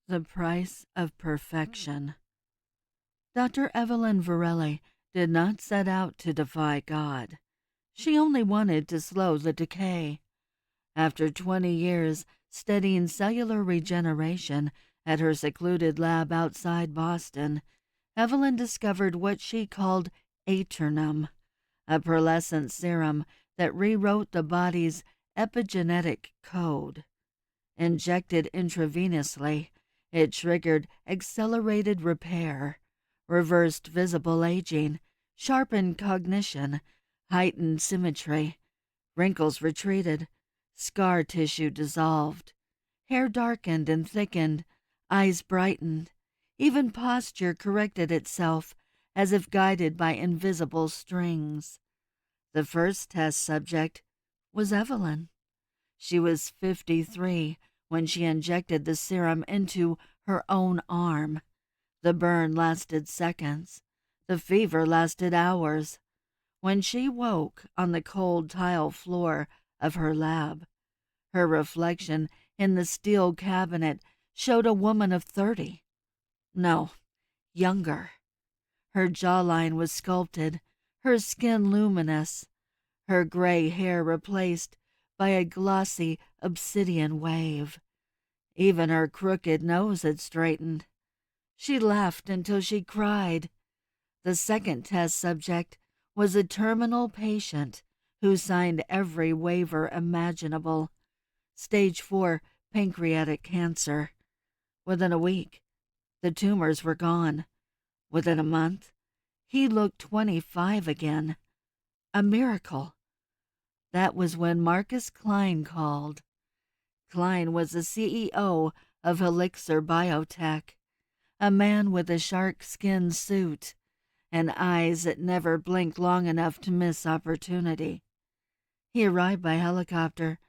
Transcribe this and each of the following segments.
The Price of Perfection. Dr. Evelyn Varelli did not set out to defy God. She only wanted to slow the decay. After 20 years studying cellular regeneration at her secluded lab outside Boston, Evelyn discovered what she called Aeternum, a pearlescent serum that rewrote the body's epigenetic code. Injected intravenously, it triggered accelerated repair, reversed visible aging, sharpened cognition, heightened symmetry. Wrinkles retreated, scar tissue dissolved, hair darkened and thickened, eyes brightened. Even posture corrected itself as if guided by invisible strings. The first test subject was Evelyn. She was 53 when she injected the serum into her own arm. The burn lasted seconds. The fever lasted hours. When she woke on the cold tile floor of her lab, her reflection in the steel cabinet showed a woman of 30. No, younger. Her jawline was sculpted, her skin luminous, her gray hair replaced by a glossy obsidian wave. Even her crooked nose had straightened. She laughed until she cried. The second test subject was a terminal patient who signed every waiver imaginable. Stage 4 pancreatic cancer. Within a week, the tumors were gone. Within a month, he looked 25 again. A miracle. That was when Marcus Klein called. Klein was the CEO of Elixir Biotech, a man with a shark-skin suit and eyes that never blinked long enough to miss opportunity. He arrived by helicopter,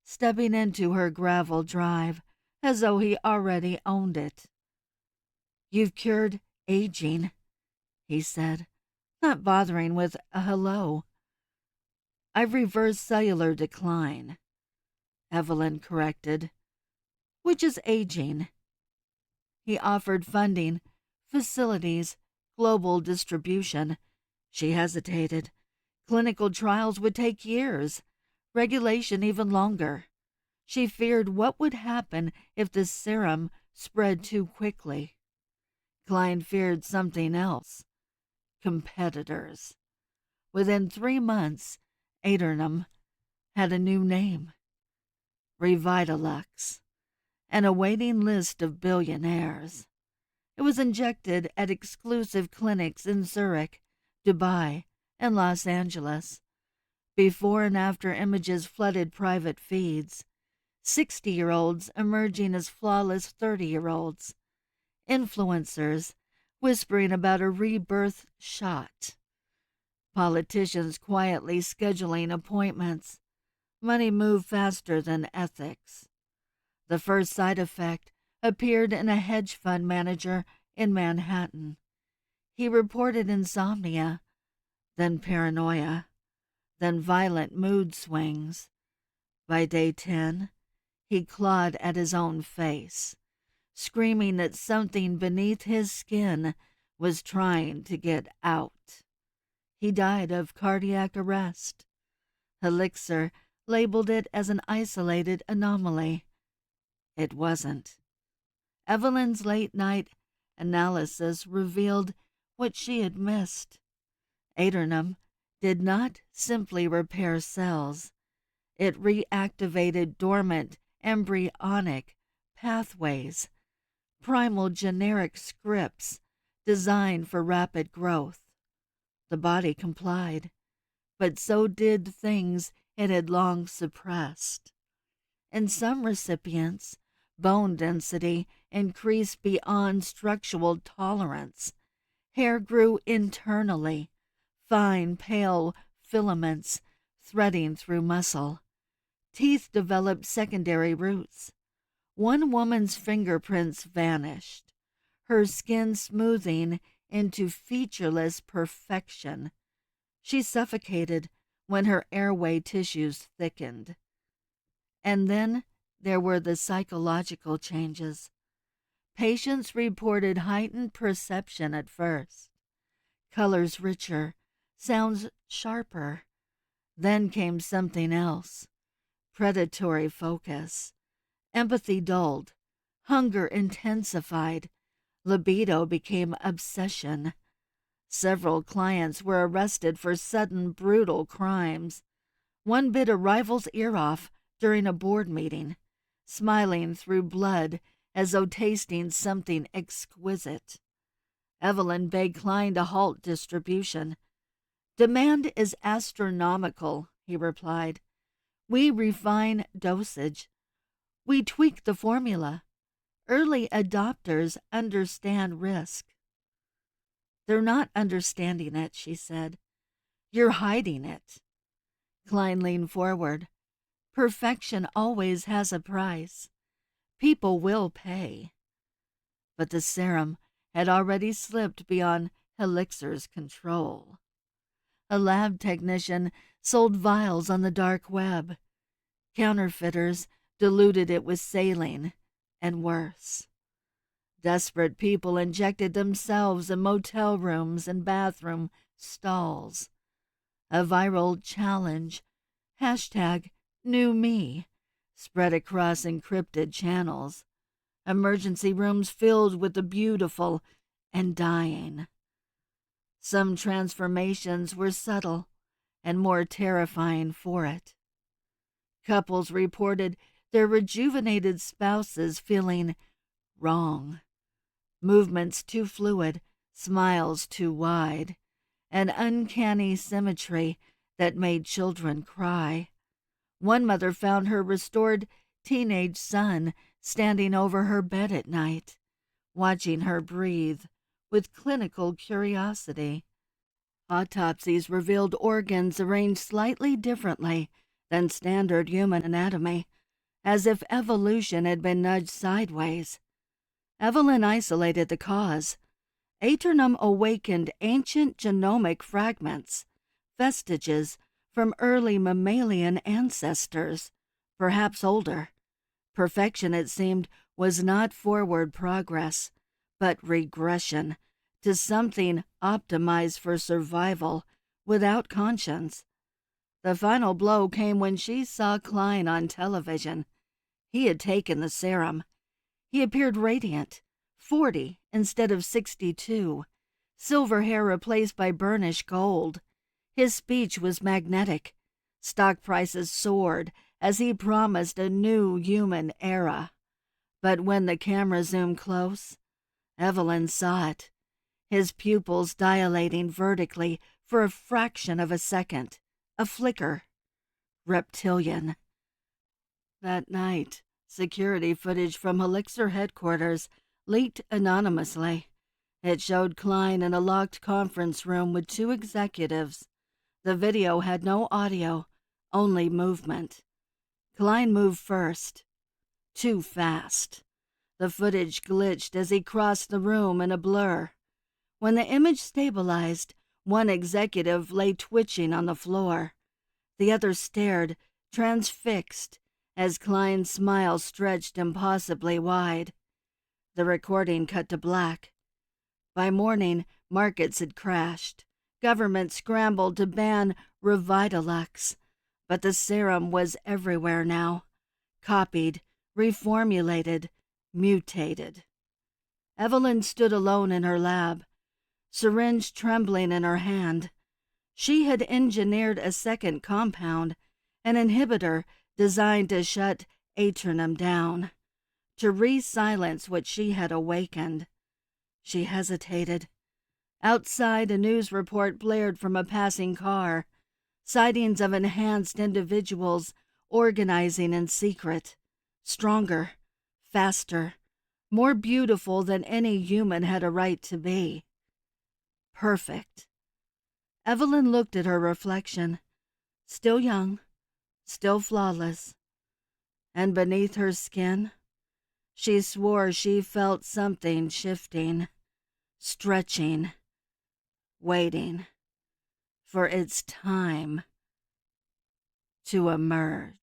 stepping into her gravel drive as though he already owned it. "You've cured aging," he said, not bothering with a hello. "I've reversed cellular decline," Evelyn corrected. "Which is aging." He offered funding, facilities, global distribution. She hesitated. Clinical trials would take years, regulation even longer. She feared what would happen if the serum spread too quickly. Klein feared something else. Competitors. Within 3 months, Aeternum had a new name. Revitalux, and a waiting list of billionaires. It was injected at exclusive clinics in Zurich, Dubai, and Los Angeles. Before and after images flooded private feeds. 60-year-olds emerging as flawless 30-year-olds. Influencers whispering about a rebirth shot. Politicians quietly scheduling appointments. Money moved faster than ethics. The first side effect appeared in a hedge fund manager in Manhattan. He reported insomnia, then paranoia, then violent mood swings. By day 10, he clawed at his own face, screaming that something beneath his skin was trying to get out. He died of cardiac arrest. Elixir labeled it as an isolated anomaly. It wasn't. Evelyn's late-night analysis revealed what she had missed. Aeternum did not simply repair cells. It reactivated dormant embryonic pathways, primal generic scripts designed for rapid growth. The body complied, but so did things it had long suppressed. In some recipients, bone density increased beyond structural tolerance. Hair grew internally, fine, pale filaments threading through muscle. Teeth developed secondary roots. One woman's fingerprints vanished, her skin smoothing into featureless perfection. She suffocated when her airway tissues thickened. And then there were the psychological changes. Patients reported heightened perception at first, colors richer, sounds sharper. Then came something else: predatory focus. Empathy dulled, hunger intensified, libido became obsession. Several clients were arrested for sudden, brutal crimes. One bit a rival's ear off during a board meeting, smiling through blood as though tasting something exquisite. Evelyn begged Klein to halt distribution. "Demand is astronomical," he replied. "We refine dosage. We tweak the formula. Early adopters understand risk." "They're not understanding it," she said. "You're hiding it." Klein leaned forward. "Perfection always has a price. People will pay." But the serum had already slipped beyond Helixer's control. A lab technician sold vials on the dark web. Counterfeiters diluted it with saline, and worse. Desperate people injected themselves in motel rooms and bathroom stalls. A viral challenge, #NewMe, spread across encrypted channels. Emergency rooms filled with the beautiful and dying. Some transformations were subtle and more terrifying for it. Couples reported their rejuvenated spouses feeling wrong. Movements too fluid, smiles too wide, an uncanny symmetry that made children cry. One mother found her restored teenage son standing over her bed at night, watching her breathe with clinical curiosity. Autopsies revealed organs arranged slightly differently than standard human anatomy, as if evolution had been nudged sideways. Evelyn isolated the cause. Aeternum awakened ancient genomic fragments, vestiges from early mammalian ancestors, perhaps older. Perfection, it seemed, was not forward progress, but regression to something optimized for survival without conscience. The final blow came when she saw Klein on television. He had taken the serum. He appeared radiant, 40 instead of 62, silver hair replaced by burnished gold. His speech was magnetic. Stock prices soared as he promised a new human era. But when the camera zoomed close, Evelyn saw it, his pupils dilating vertically for a fraction of a second, a flicker. Reptilian. That night, security footage from Helixer headquarters leaked anonymously. It showed Klein in a locked conference room with two executives. The video had no audio, only movement. Klein moved first. Too fast. The footage glitched as he crossed the room in a blur. When the image stabilized, one executive lay twitching on the floor. The other stared, transfixed, as Klein's smile stretched impossibly wide. The recording cut to black. By morning, markets had crashed. Government scrambled to ban Revitalax, but the serum was everywhere now. Copied, reformulated, mutated. Evelyn stood alone in her lab, syringe trembling in her hand. She had engineered a second compound, an inhibitor designed to shut Aeternum down, to re-silence what she had awakened. She hesitated. Outside, a news report blared from a passing car, sightings of enhanced individuals organizing in secret, stronger, faster, more beautiful than any human had a right to be. Perfect. Evelyn looked at her reflection, still young, still flawless, and beneath her skin, she swore she felt something shifting, stretching, waiting for its time to emerge.